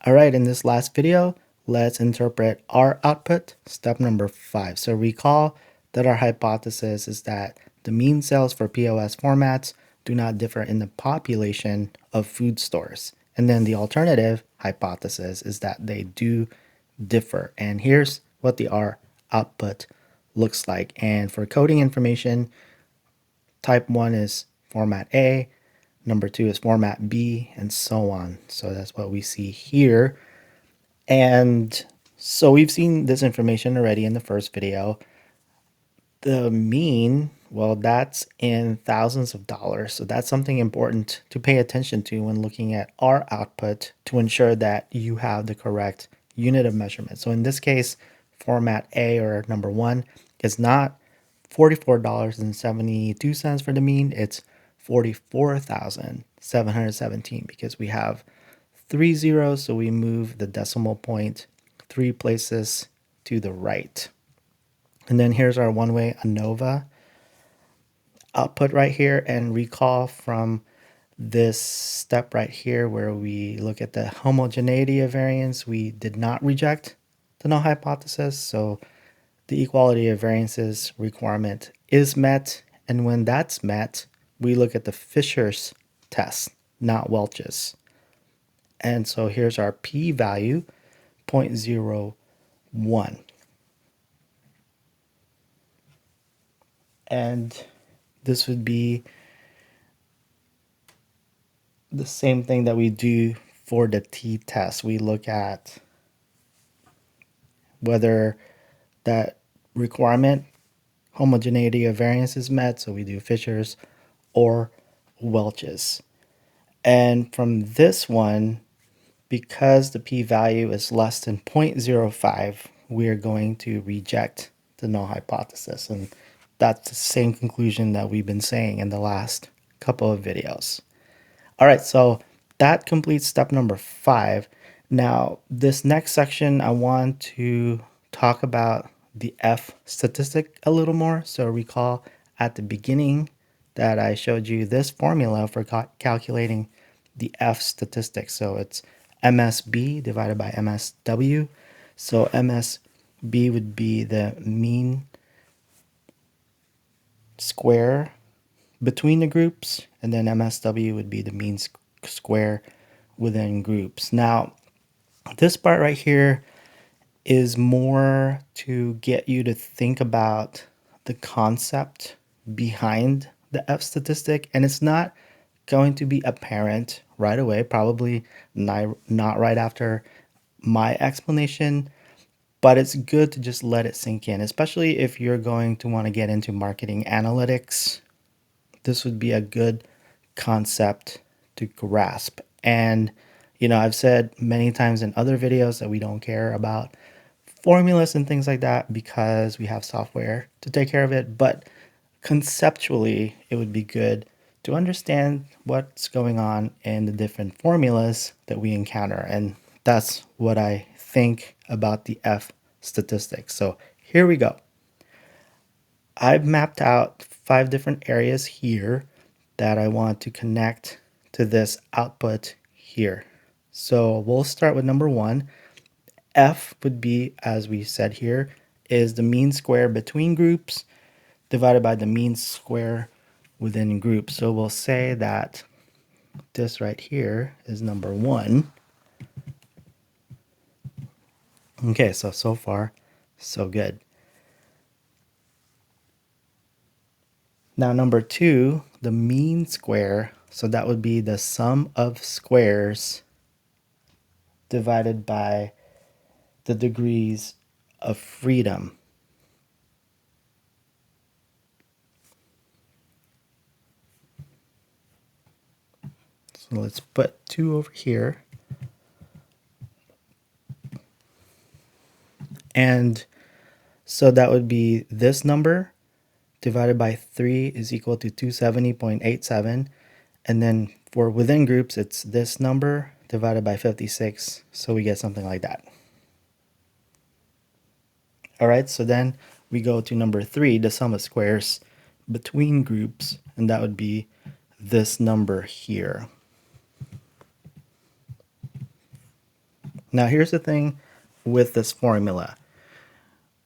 All right, in this last video, let's interpret our output, step number 5. So recall that our hypothesis is that the mean sales for POS formats do not differ in the population of food stores. And then the alternative hypothesis is that they do differ. And here's what the R output looks like. And for coding information, type 1 is format A, number 2 is format B, and so on. So that's what we see here. And so we've seen this information already in the first video. The mean, well, that's in thousands of dollars. So that's something important to pay attention to when looking at our output to ensure that you have the correct unit of measurement. So in this case, format A, or number 1, is not $44.72 for the mean. It's 44,717 because we have 3 zeros, so we move the decimal point 3 places to the right. And then here's our one-way ANOVA output right here. And recall from this step right here where we look at the homogeneity of variance, we did not reject the null hypothesis. So the equality of variances requirement is met. And when that's met, we look at the Fisher's test, not Welch's. And so here's our p-value, 0.01. And this would be the same thing that we do for the t-test. We look at whether that requirement, homogeneity of variance, is met. So we do Fisher's or Welch's. And from this one, because the p-value is less than 0.05, we are going to reject the null hypothesis. And that's the same conclusion that we've been saying in the last couple of videos. All right, so that completes step number 5. Now, this next section, I want to talk about the F statistic a little more. So recall at the beginning that I showed you this formula for calculating the F statistic. So it's MSB divided by MSW. So MSB would be the mean square between the groups, and then MSW would be the mean square within groups. Now, this part right here is more to get you to think about the concept behind the F statistic, and it's not going to be apparent right away, probably not right after my explanation, but it's good to just let it sink in, especially if you're going to want to get into marketing analytics. This would be a good concept to grasp. And, I've said many times in other videos that we don't care about formulas and things like that because we have software to take care of it. But conceptually, it would be good to understand what's going on in the different formulas that we encounter. And that's what I think about the F statistics. So here we go. I've mapped out 5 different areas here that I want to connect to this output here. So we'll start with number 1. F would be, as we said here, is the mean square between groups divided by the mean square within groups. So we'll say that this right here is number 1. Okay, so far, so good. Now number 2, the mean square, so that would be the sum of squares divided by the degrees of freedom. So let's put 2 over here. And so that would be this number divided by 3 is equal to 270.87. And then for within groups, it's this number divided by 56. So we get something like that. All right, so then we go to number 3, the sum of squares between groups, and that would be this number here. Now here's the thing with this formula.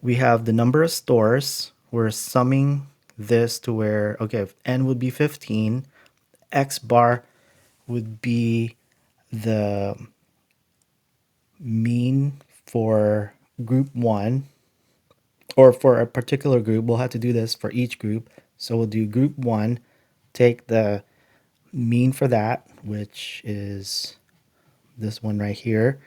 We have the number of stores. We're summing this to where, okay, if n would be 15, x bar would be the mean for group 1, or for a particular group. We'll have to do this for each group. So we'll do group 1, take the mean for that, which is this one right here,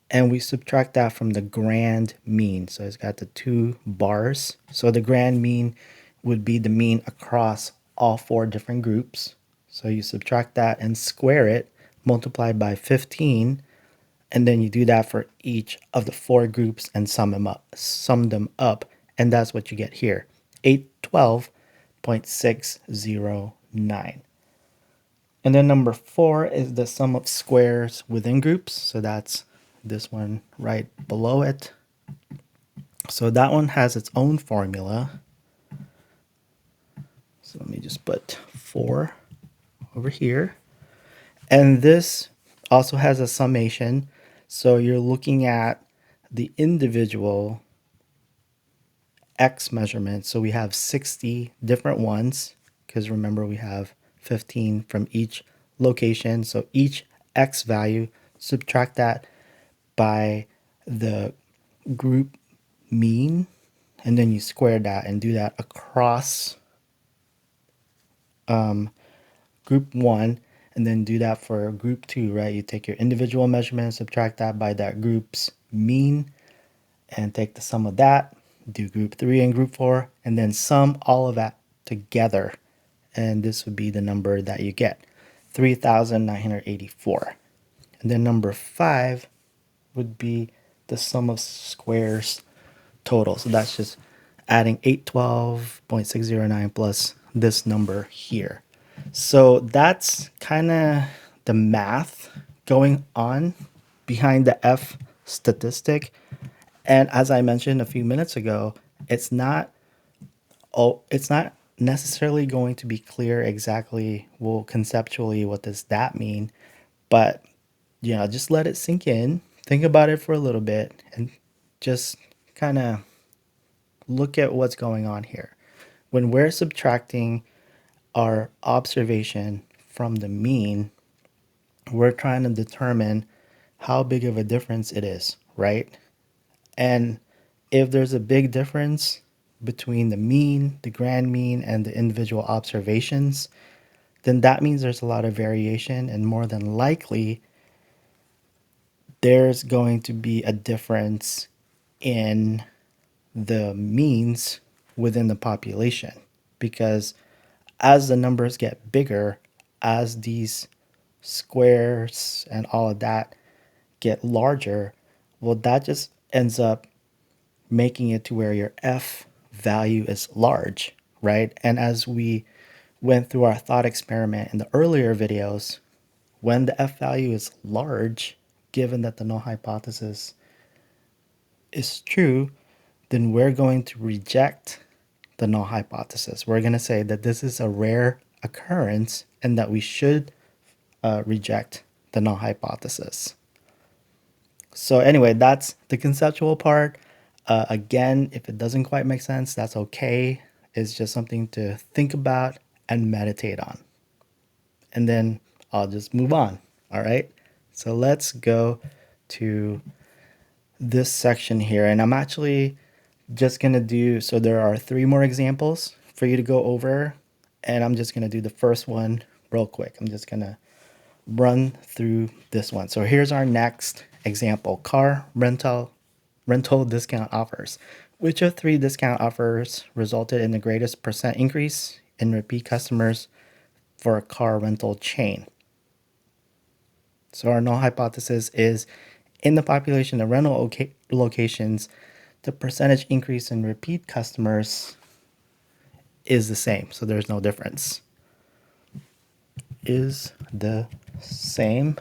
and we subtract that from the grand mean. So it's got the 2 bars. So the grand mean would be the mean across all 4 different groups. So you subtract that and square it, multiplied by 15, and then you do that for each of the 4 groups and sum them up, and that's what you get here, 812.609. And then number 4 is the sum of squares within groups. So that's this one right below it. So that one has its own formula. So let me just put 4 over here. And this also has a summation. So you're looking at the individual X measurements. So we have 60 different ones, because remember we have 15 from each location. So each X value, subtract that by the group mean, and then you square that and do that across group 1, and then do that for group 2, right? You take your individual measurement, subtract that by that group's mean, and take the sum of that, do group 3 and group 4, and then sum all of that together. And this would be the number that you get, 3,984. And then number 5 would be the sum of squares total. So that's just adding 812.609 plus this number here. So that's kind of the math going on behind the F statistic. And as I mentioned a few minutes ago, it's not necessarily going to be clear exactly, well, conceptually, what does that mean? But, just let it sink in. Think about it for a little bit and just kind of look at what's going on here. When we're subtracting our observation from the mean, we're trying to determine how big of a difference it is, right? And if there's a big difference between the mean, the grand mean, and the individual observations, then that means there's a lot of variation, and more than likely, there's going to be a difference in the means within the population. Because as the numbers get bigger, as these squares and all of that get larger, well, that just ends up making it to where your F value is large, right? And as we went through our thought experiment in the earlier videos, when the F value is large, given that the null hypothesis is true, then we're going to reject the null hypothesis. We're going to say that this is a rare occurrence and that we should reject the null hypothesis. So anyway, that's the conceptual part. Again, if it doesn't quite make sense, that's okay. It's just something to think about and meditate on. And then I'll just move on. All right. So let's go to this section here. And I'm actually just going to do, so there are 3 more examples for you to go over. And I'm just going to do the first one real quick. I'm just going to run through this one. So here's our next example: car rental discount offers. Which of 3 discount offers resulted in the greatest percent increase in repeat customers for a car rental chain? So our null hypothesis is, in the population of rental locations, the percentage increase in repeat customers is the same. So there's no difference. Is the same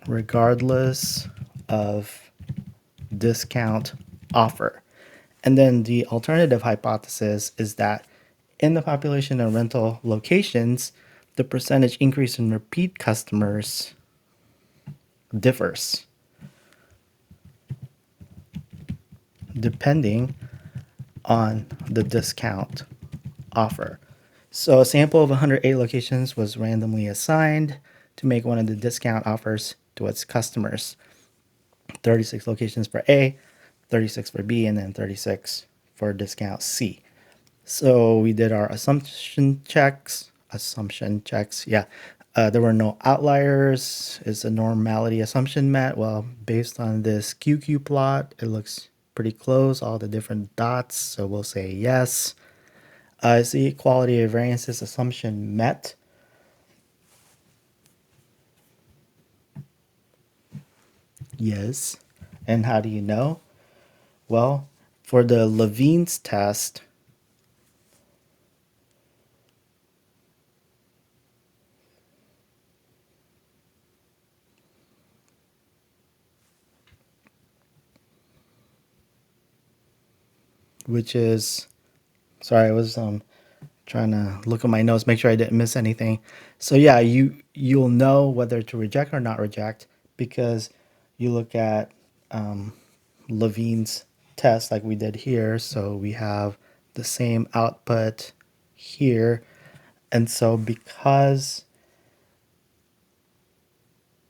regardless of discount offer. And then the alternative hypothesis is that in the population of rental locations, the percentage increase in repeat customers, differs depending on the discount offer. So a sample of 108 locations was randomly assigned to make one of the discount offers to its customers. 36 locations for A, 36 for B, and then 36 for discount C. So we did our assumption checks. Yeah. There were no outliers. Is the normality assumption met? Well, based on this QQ plot, it looks pretty close, all the different dots. So we'll say yes. Is the equality of variances assumption met? Yes. And how do you know? Well, for the Levine's test, which is, sorry, I was trying to look at my notes, make sure I didn't miss anything. So yeah, you'll know whether to reject or not reject because you look at Levine's test like we did here. So we have the same output here. And so because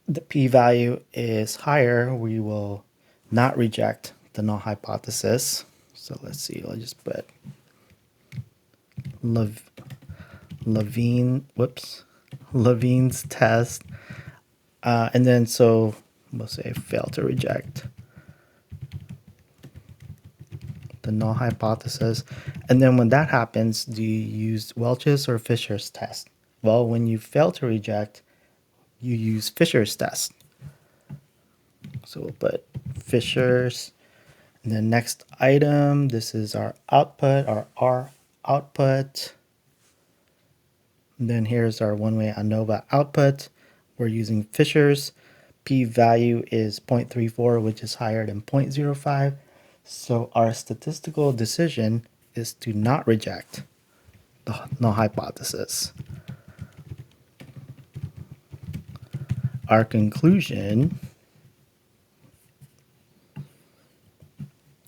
the p-value is higher, we will not reject the null hypothesis. So let's see, I'll just put Levine's test. And then so we'll say fail to reject the null hypothesis. And then when that happens, do you use Welch's or Fisher's test? Well, when you fail to reject, you use Fisher's test. So we'll put Fisher's. And then next item, this is our output, our R output. And then here's our one-way ANOVA output. We're using Fisher's. P-value is 0.34, which is higher than 0.05. So our statistical decision is to not reject the null hypothesis. Our conclusion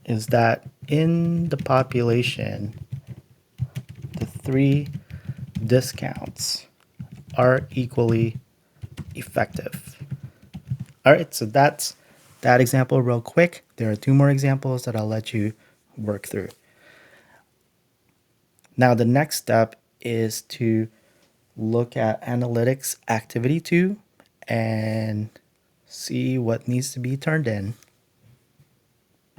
is that in the population, the three discounts are equally effective. All right, so that's that example real quick. There are two more examples that I'll let you work through. Now, the next step is to look at analytics activity 2 and see what needs to be turned in.